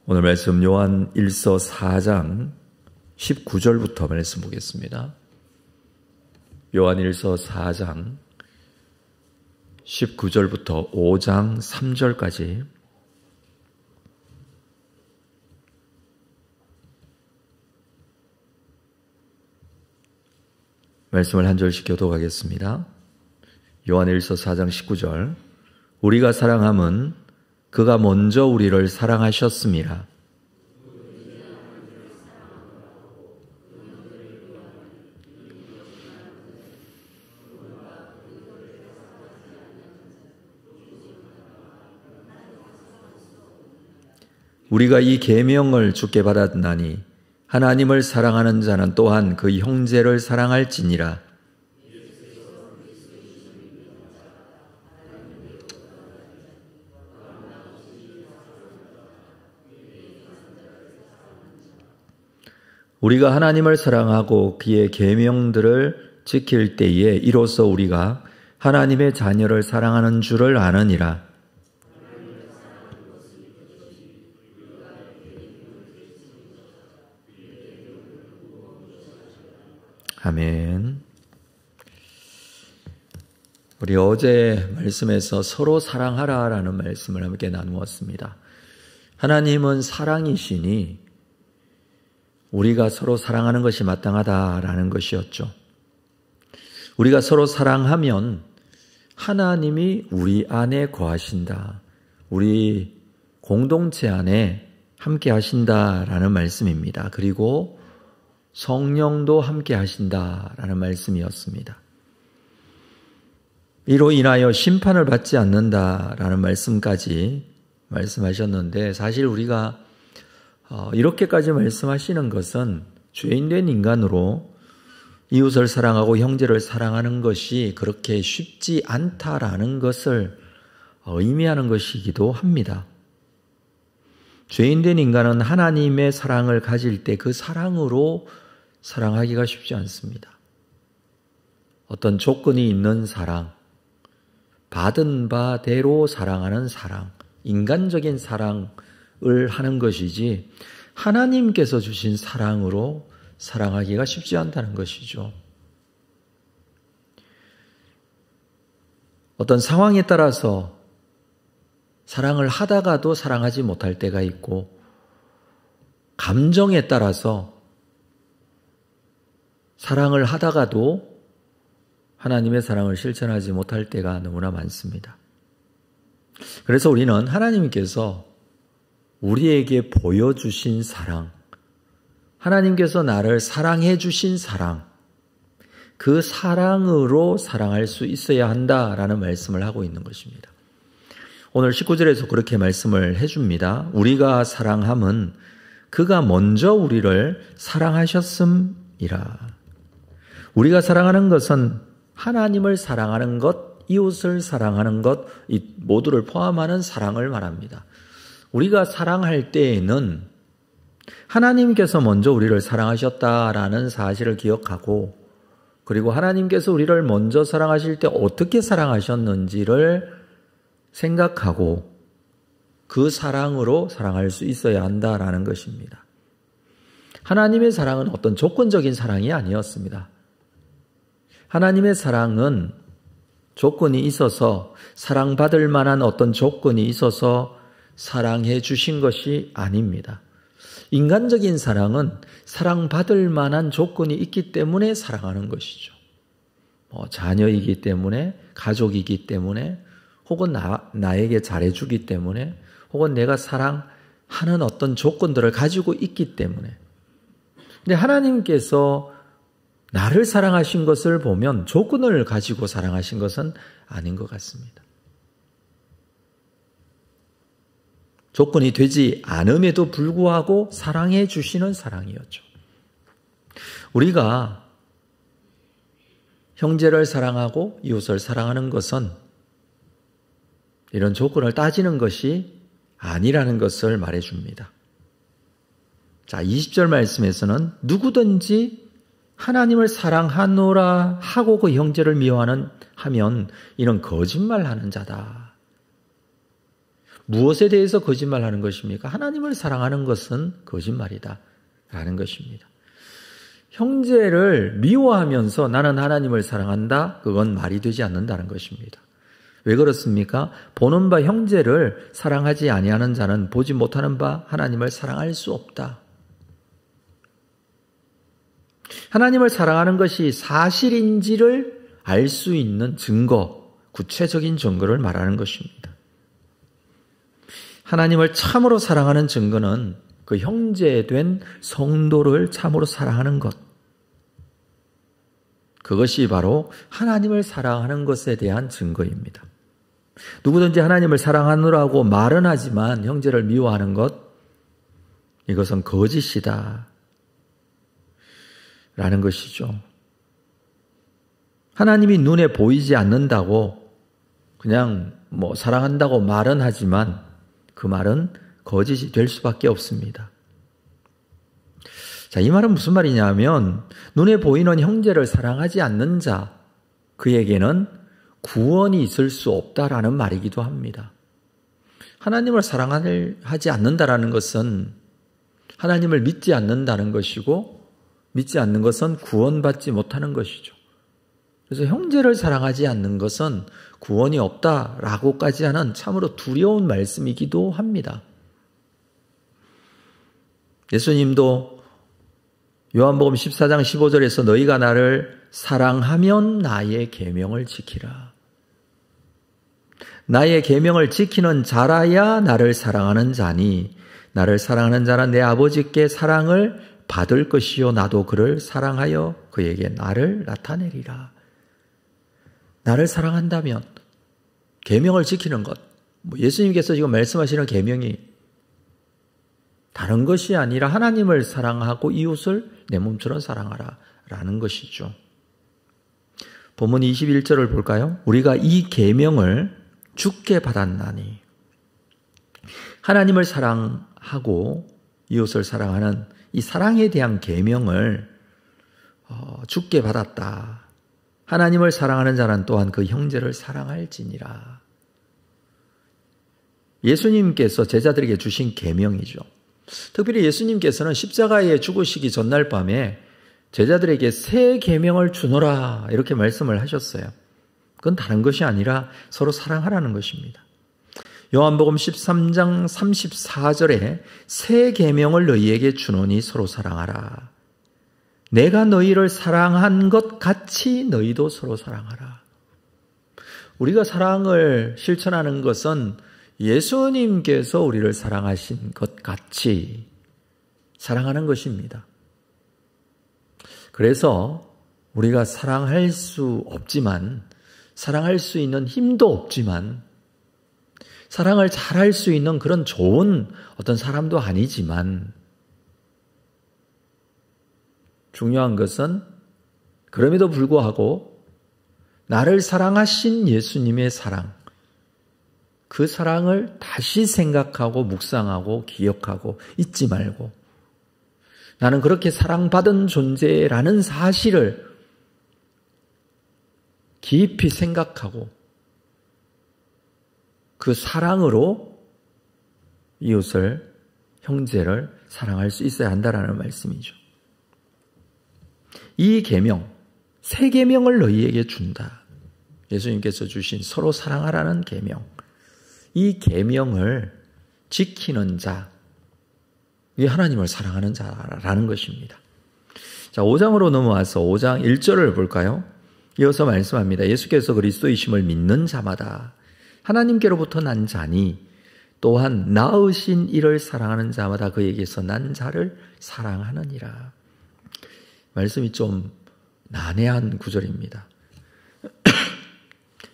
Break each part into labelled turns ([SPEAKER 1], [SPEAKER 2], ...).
[SPEAKER 1] 오늘 말씀 요한 1서 4장 19절부터 말씀 보겠습니다. 요한 1서 4장 19절부터 5장 3절까지 말씀을 한 절씩 교독하겠습니다. 요한 1서 4장 19절 우리가 사랑함은 그가 먼저 우리를 사랑하셨음이라. 우리가 이 계명을 주께 받았나니 하나님을 사랑하는 자는 또한 그 형제를 사랑할지니라. 우리가 하나님을 사랑하고 그의 계명들을 지킬 때에 이로써 우리가 하나님의 자녀를 사랑하는 줄을 아느니라. 아멘. 우리 어제 말씀에서 서로 사랑하라라는 말씀을 함께 나누었습니다. 하나님은 사랑이시니 우리가 서로 사랑하는 것이 마땅하다라는 것이었죠. 우리가 서로 사랑하면 하나님이 우리 안에 거하신다. 우리 공동체 안에 함께 하신다라는 말씀입니다. 그리고 성령도 함께 하신다라는 말씀이었습니다. 이로 인하여 심판을 받지 않는다라는 말씀까지 말씀하셨는데 사실 우리가 이렇게까지 말씀하시는 것은 죄인된 인간으로 이웃을 사랑하고 형제를 사랑하는 것이 그렇게 쉽지 않다라는 것을 의미하는 것이기도 합니다. 죄인된 인간은 하나님의 사랑을 가질 때 그 사랑으로 사랑하기가 쉽지 않습니다. 어떤 조건이 있는 사랑, 받은 바대로 사랑하는 사랑, 인간적인 사랑을 하는 것이지 하나님께서 주신 사랑으로 사랑하기가 쉽지 않다는 것이죠. 어떤 상황에 따라서 사랑을 하다가도 사랑하지 못할 때가 있고 감정에 따라서 사랑을 하다가도 하나님의 사랑을 실천하지 못할 때가 너무나 많습니다. 그래서 우리는 하나님께서 우리에게 보여주신 사랑, 하나님께서 나를 사랑해 주신 사랑, 그 사랑으로 사랑할 수 있어야 한다라는 말씀을 하고 있는 것입니다. 오늘 19절에서 그렇게 말씀을 해줍니다. 우리가 사랑함은 그가 먼저 우리를 사랑하셨음이라. 우리가 사랑하는 것은 하나님을 사랑하는 것, 이웃을 사랑하는 것, 이 모두를 포함하는 사랑을 말합니다. 우리가 사랑할 때에는 하나님께서 먼저 우리를 사랑하셨다라는 사실을 기억하고 그리고 하나님께서 우리를 먼저 사랑하실 때 어떻게 사랑하셨는지를 생각하고 그 사랑으로 사랑할 수 있어야 한다라는 것입니다. 하나님의 사랑은 어떤 조건적인 사랑이 아니었습니다. 하나님의 사랑은 조건이 있어서 사랑받을 만한 어떤 조건이 있어서 사랑해 주신 것이 아닙니다. 인간적인 사랑은 사랑받을 만한 조건이 있기 때문에 사랑하는 것이죠. 자녀이기 때문에, 가족이기 때문에, 혹은 나에게 잘해주기 때문에, 혹은 내가 사랑하는 어떤 조건들을 가지고 있기 때문에. 근데 하나님께서 나를 사랑하신 것을 보면 조건을 가지고 사랑하신 것은 아닌 것 같습니다. 조건이 되지 않음에도 불구하고 사랑해 주시는 사랑이었죠. 우리가 형제를 사랑하고 이웃을 사랑하는 것은 이런 조건을 따지는 것이 아니라는 것을 말해줍니다. 자, 20절 말씀에서는 누구든지 하나님을 사랑하노라 하고 그 형제를 미워하면 이는 거짓말하는 자다. 무엇에 대해서 거짓말하는 것입니까? 하나님을 사랑하는 것은 거짓말이다 라는 것입니다. 형제를 미워하면서 나는 하나님을 사랑한다? 그건 말이 되지 않는다는 것입니다. 왜 그렇습니까? 보는 바 형제를 사랑하지 아니하는 자는 보지 못하는 바 하나님을 사랑할 수 없다. 하나님을 사랑하는 것이 사실인지를 알 수 있는 증거, 구체적인 증거를 말하는 것입니다. 하나님을 참으로 사랑하는 증거는 그 형제된 성도를 참으로 사랑하는 것. 그것이 바로 하나님을 사랑하는 것에 대한 증거입니다. 누구든지 하나님을 사랑하느라고 말은 하지만 형제를 미워하는 것, 이것은 거짓이다 라는 것이죠. 하나님이 눈에 보이지 않는다고 그냥 사랑한다고 말은 하지만 그 말은 거짓이 될 수밖에 없습니다. 자, 이 말은 무슨 말이냐 하면 눈에 보이는 형제를 사랑하지 않는 자, 그에게는 구원이 있을 수 없다라는 말이기도 합니다. 하나님을 사랑하지 않는다라는 것은 하나님을 믿지 않는다는 것이고 믿지 않는 것은 구원받지 못하는 것이죠. 그래서 형제를 사랑하지 않는 것은 구원이 없다라고까지 하는 참으로 두려운 말씀이기도 합니다. 예수님도 요한복음 14장 15절에서 너희가 나를 사랑하면 나의 계명을 지키라. 나의 계명을 지키는 자라야 나를 사랑하는 자니 나를 사랑하는 자는 내 아버지께 사랑을 받을 것이요 나도 그를 사랑하여 그에게 나를 나타내리라. 나를 사랑한다면 계명을 지키는 것, 예수님께서 지금 말씀하시는 계명이 다른 것이 아니라 하나님을 사랑하고 이웃을 내 몸처럼 사랑하라 라는 것이죠. 본문 21절을 볼까요? 우리가 이 계명을 주께 받았나니. 하나님을 사랑하고 이웃을 사랑하는 이 사랑에 대한 계명을 주께 받았다. 하나님을 사랑하는 자는 또한 그 형제를 사랑할지니라. 예수님께서 제자들에게 주신 계명이죠. 특별히 예수님께서는 십자가에 죽으시기 전날 밤에 제자들에게 새 계명을 주노라 이렇게 말씀을 하셨어요. 그건 다른 것이 아니라 서로 사랑하라는 것입니다. 요한복음 13장 34절에 새 계명을 너희에게 주노니 서로 사랑하라. 내가 너희를 사랑한 것 같이 너희도 서로 사랑하라. 우리가 사랑을 실천하는 것은 예수님께서 우리를 사랑하신 것 같이 사랑하는 것입니다. 그래서 우리가 사랑할 수 없지만, 사랑할 수 있는 힘도 없지만, 사랑을 잘할 수 있는 그런 좋은 어떤 사람도 아니지만, 중요한 것은 그럼에도 불구하고 나를 사랑하신 예수님의 사랑, 그 사랑을 다시 생각하고 묵상하고 기억하고 잊지 말고 나는 그렇게 사랑받은 존재라는 사실을 깊이 생각하고 그 사랑으로 이웃을, 형제를 사랑할 수 있어야 한다는 말씀이죠. 이 계명, 새 계명을 너희에게 준다. 예수님께서 주신 서로 사랑하라는 계명. 이 계명을 지키는 자, 이 하나님을 사랑하는 자라는 것입니다. 자, 5장으로 넘어와서 5장 1절을 볼까요? 이어서 말씀합니다. 예수께서 그리스도이심을 믿는 자마다 하나님께로부터 난 자니 또한 낳으신 이를 사랑하는 자마다 그에게서 난 자를 사랑하느니라. 말씀이 좀 난해한 구절입니다.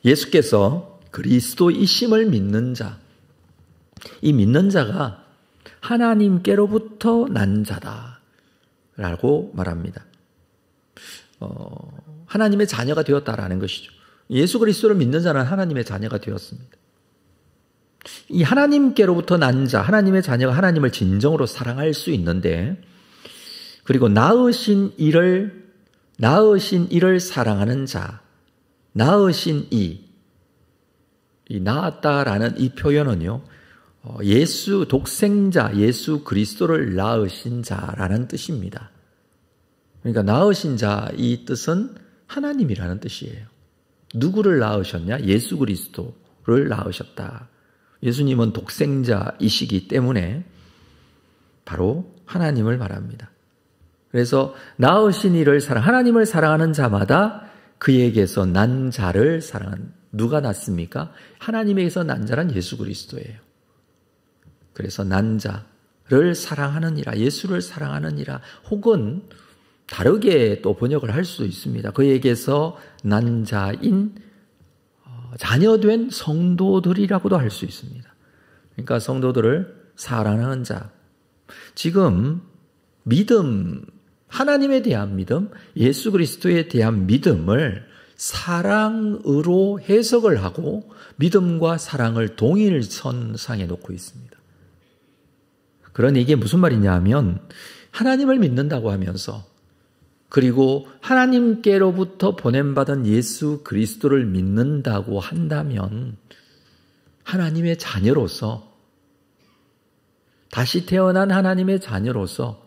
[SPEAKER 1] 예수께서 그리스도이심을 믿는 자, 이 믿는 자가 하나님께로부터 난 자다라고 말합니다. 하나님의 자녀가 되었다라는 것이죠. 예수 그리스도를 믿는 자는 하나님의 자녀가 되었습니다. 이 하나님께로부터 난 자, 하나님의 자녀가 하나님을 진정으로 사랑할 수 있는데, 그리고 낳으신 이를 사랑하는 자, 낳으신 이 낳았다라는 이 표현은요, 독생자 예수 그리스도를 낳으신 자라는 뜻입니다. 그러니까 낳으신 자 이 뜻은 하나님이라는 뜻이에요. 누구를 낳으셨냐? 예수 그리스도를 낳으셨다. 예수님은 독생자이시기 때문에 바로 하나님을 말합니다. 그래서 낳으신 이를 하나님을 사랑하는 자마다 그에게서 난 자를 사랑한, 누가 낳습니까? 하나님에게서 난 자란 예수 그리스도예요. 그래서 난 자를 사랑하는 이라, 예수를 사랑하는 이라, 혹은 다르게 또 번역을 할 수도 있습니다. 그에게서 난 자인 자녀된 성도들이라고도 할 수 있습니다. 그러니까 성도들을 사랑하는 자. 지금 믿음, 하나님에 대한 믿음, 예수 그리스도에 대한 믿음을 사랑으로 해석을 하고 믿음과 사랑을 동일선상에 놓고 있습니다. 그러니 이게 무슨 말이냐 하면 하나님을 믿는다고 하면서 그리고 하나님께로부터 보냄받은 예수 그리스도를 믿는다고 한다면 하나님의 자녀로서, 다시 태어난 하나님의 자녀로서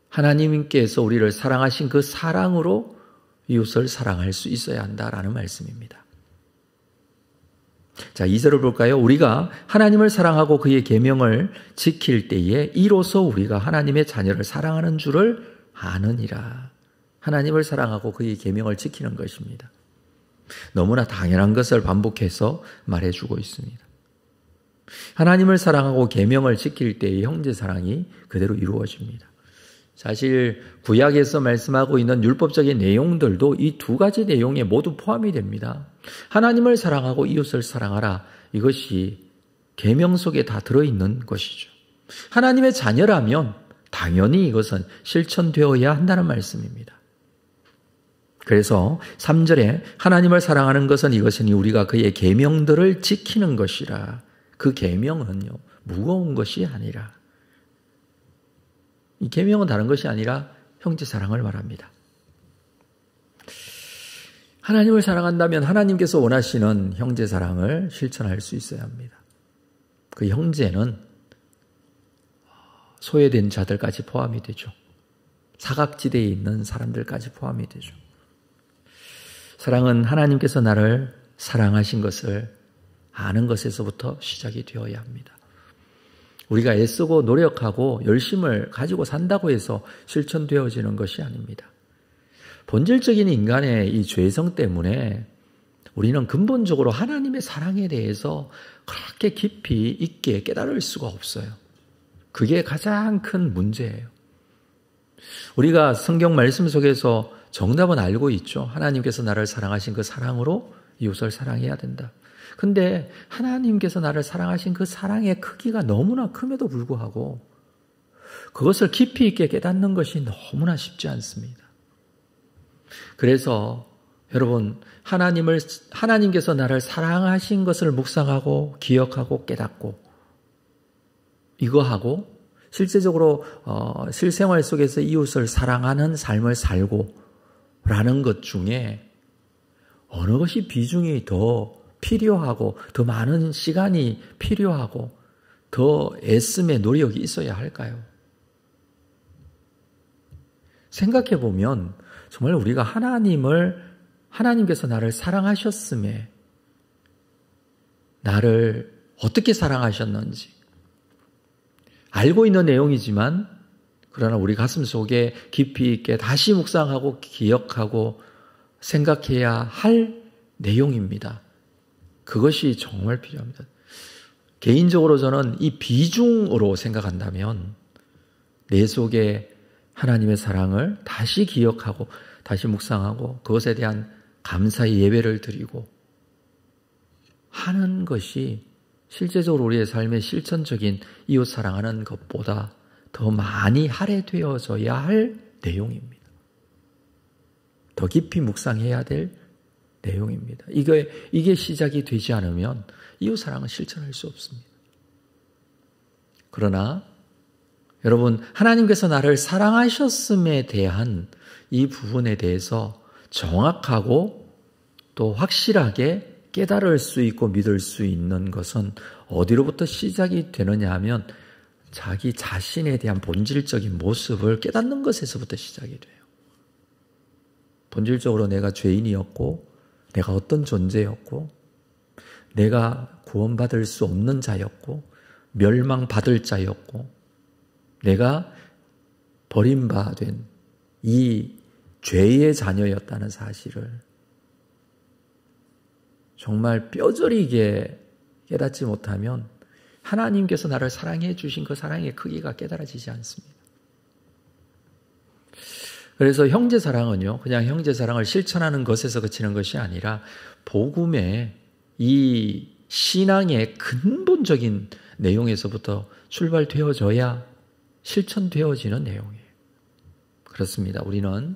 [SPEAKER 1] 하나님께서 우리를 사랑하신 그 사랑으로 이웃을 사랑할 수 있어야 한다라는 말씀입니다. 자, 2절을 볼까요? 우리가 하나님을 사랑하고 그의 계명을 지킬 때에 이로써 우리가 하나님의 자녀를 사랑하는 줄을 아느니라. 하나님을 사랑하고 그의 계명을 지키는 것입니다. 너무나 당연한 것을 반복해서 말해주고 있습니다. 하나님을 사랑하고 계명을 지킬 때의 형제 사랑이 그대로 이루어집니다. 사실 구약에서 말씀하고 있는 율법적인 내용들도 이 두 가지 내용에 모두 포함이 됩니다. 하나님을 사랑하고 이웃을 사랑하라. 이것이 계명 속에 다 들어있는 것이죠. 하나님의 자녀라면 당연히 이것은 실천되어야 한다는 말씀입니다. 그래서 3절에 하나님을 사랑하는 것은 이것이니 우리가 그의 계명들을 지키는 것이라. 그 계명은요, 무거운 것이 아니라, 이 계명은 다른 것이 아니라 형제 사랑을 말합니다. 하나님을 사랑한다면 하나님께서 원하시는 형제 사랑을 실천할 수 있어야 합니다. 그 형제는 소외된 자들까지 포함이 되죠. 사각지대에 있는 사람들까지 포함이 되죠. 사랑은 하나님께서 나를 사랑하신 것을 아는 것에서부터 시작이 되어야 합니다. 우리가 애쓰고 노력하고 열심을 가지고 산다고 해서 실천되어지는 것이 아닙니다. 본질적인 인간의 이 죄성 때문에 우리는 근본적으로 하나님의 사랑에 대해서 그렇게 깊이 있게 깨달을 수가 없어요. 그게 가장 큰 문제예요. 우리가 성경 말씀 속에서 정답은 알고 있죠. 하나님께서 나를 사랑하신 그 사랑으로 이웃을 사랑해야 된다. 근데 하나님께서 나를 사랑하신 그 사랑의 크기가 너무나 큼에도 불구하고 그것을 깊이 있게 깨닫는 것이 너무나 쉽지 않습니다. 그래서 여러분, 하나님께서 나를 사랑하신 것을 묵상하고 기억하고 깨닫고 이거하고 실제적으로 실생활 속에서 이웃을 사랑하는 삶을 살고 라는 것 중에 어느 것이 비중이 더 필요하고 더 많은 시간이 필요하고 더 애씀의 노력이 있어야 할까요? 생각해 보면 정말 우리가 하나님께서 나를 사랑하셨음에 나를 어떻게 사랑하셨는지 알고 있는 내용이지만 그러나 우리 가슴 속에 깊이 있게 다시 묵상하고 기억하고 생각해야 할 내용입니다. 그것이 정말 필요합니다. 개인적으로 저는 이 비중으로 생각한다면 내 속에 하나님의 사랑을 다시 기억하고 다시 묵상하고 그것에 대한 감사의 예배를 드리고 하는 것이 실제적으로 우리의 삶의 실천적인 이웃 사랑하는 것보다 더 많이 할애되어져야 할 내용입니다. 더 깊이 묵상해야 될 내용입니다. 이게 시작이 되지 않으면 이웃 사랑은 실천할 수 없습니다. 그러나 여러분, 하나님께서 나를 사랑하셨음에 대한 이 부분에 대해서 정확하고 또 확실하게 깨달을 수 있고 믿을 수 있는 것은 어디로부터 시작이 되느냐 하면 자기 자신에 대한 본질적인 모습을 깨닫는 것에서부터 시작이 돼요. 본질적으로 내가 죄인이었고 내가 어떤 존재였고 내가 구원받을 수 없는 자였고 멸망받을 자였고 내가 버림받은 이 죄의 자녀였다는 사실을 정말 뼈저리게 깨닫지 못하면 하나님께서 나를 사랑해 주신 그 사랑의 크기가 깨달아지지 않습니다. 그래서 형제 사랑은요, 그냥 형제 사랑을 실천하는 것에서 그치는 것이 아니라 복음의 이 신앙의 근본적인 내용에서부터 출발되어져야 실천되어지는 내용이에요. 그렇습니다. 우리는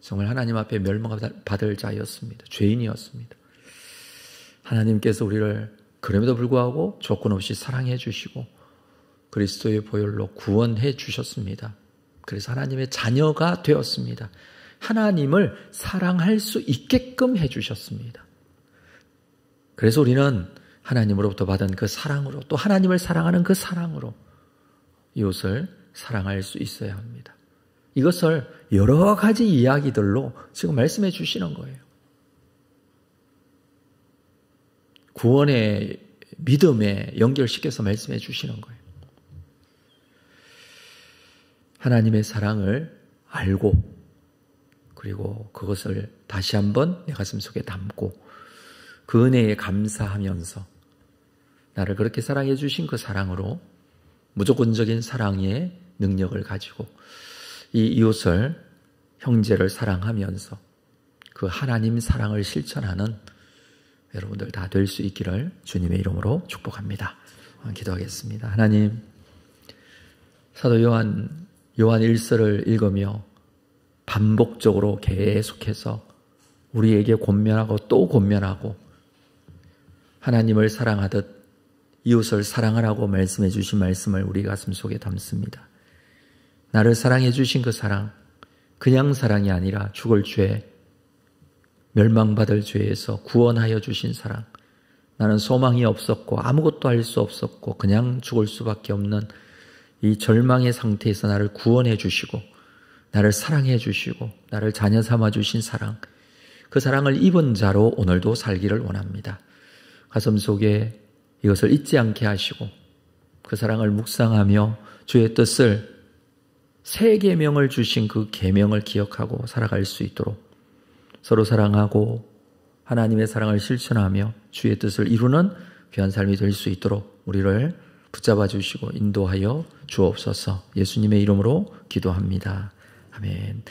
[SPEAKER 1] 정말 하나님 앞에 멸망받을 자였습니다. 죄인이었습니다. 하나님께서 우리를 그럼에도 불구하고 조건 없이 사랑해 주시고 그리스도의 보혈로 구원해 주셨습니다. 그래서 하나님의 자녀가 되었습니다. 하나님을 사랑할 수 있게끔 해 주셨습니다. 그래서 우리는 하나님으로부터 받은 그 사랑으로 또 하나님을 사랑하는 그 사랑으로 이웃을 사랑할 수 있어야 합니다. 이것을 여러 가지 이야기들로 지금 말씀해 주시는 거예요. 구원의 믿음에 연결시켜서 말씀해 주시는 거예요. 하나님의 사랑을 알고 그리고 그것을 다시 한번 내 가슴 속에 담고 그 은혜에 감사하면서 나를 그렇게 사랑해 주신 그 사랑으로 무조건적인 사랑의 능력을 가지고 이 이웃을 형제를 사랑하면서 그 하나님 사랑을 실천하는 여러분들 다 될 수 있기를 주님의 이름으로 축복합니다. 기도하겠습니다. 하나님, 사도 요한 1서를 읽으며 반복적으로 계속해서 우리에게 권면하고 또 권면하고 하나님을 사랑하듯 이웃을 사랑하라고 말씀해 주신 말씀을 우리 가슴 속에 담습니다. 나를 사랑해 주신 그 사랑, 그냥 사랑이 아니라 죽을 죄, 멸망받을 죄에서 구원하여 주신 사랑, 나는 소망이 없었고 아무것도 할 수 없었고 그냥 죽을 수밖에 없는 이 절망의 상태에서 나를 구원해 주시고 나를 사랑해 주시고 나를 자녀 삼아 주신 사랑, 그 사랑을 입은 자로 오늘도 살기를 원합니다. 가슴 속에 이것을 잊지 않게 하시고 그 사랑을 묵상하며 주의 뜻을 새 계명을 주신 그 계명을 기억하고 살아갈 수 있도록 서로 사랑하고 하나님의 사랑을 실천하며 주의 뜻을 이루는 귀한 삶이 될 수 있도록 우리를 붙잡아 주시고 인도하여 주옵소서. 예수님의 이름으로 기도합니다. 아멘.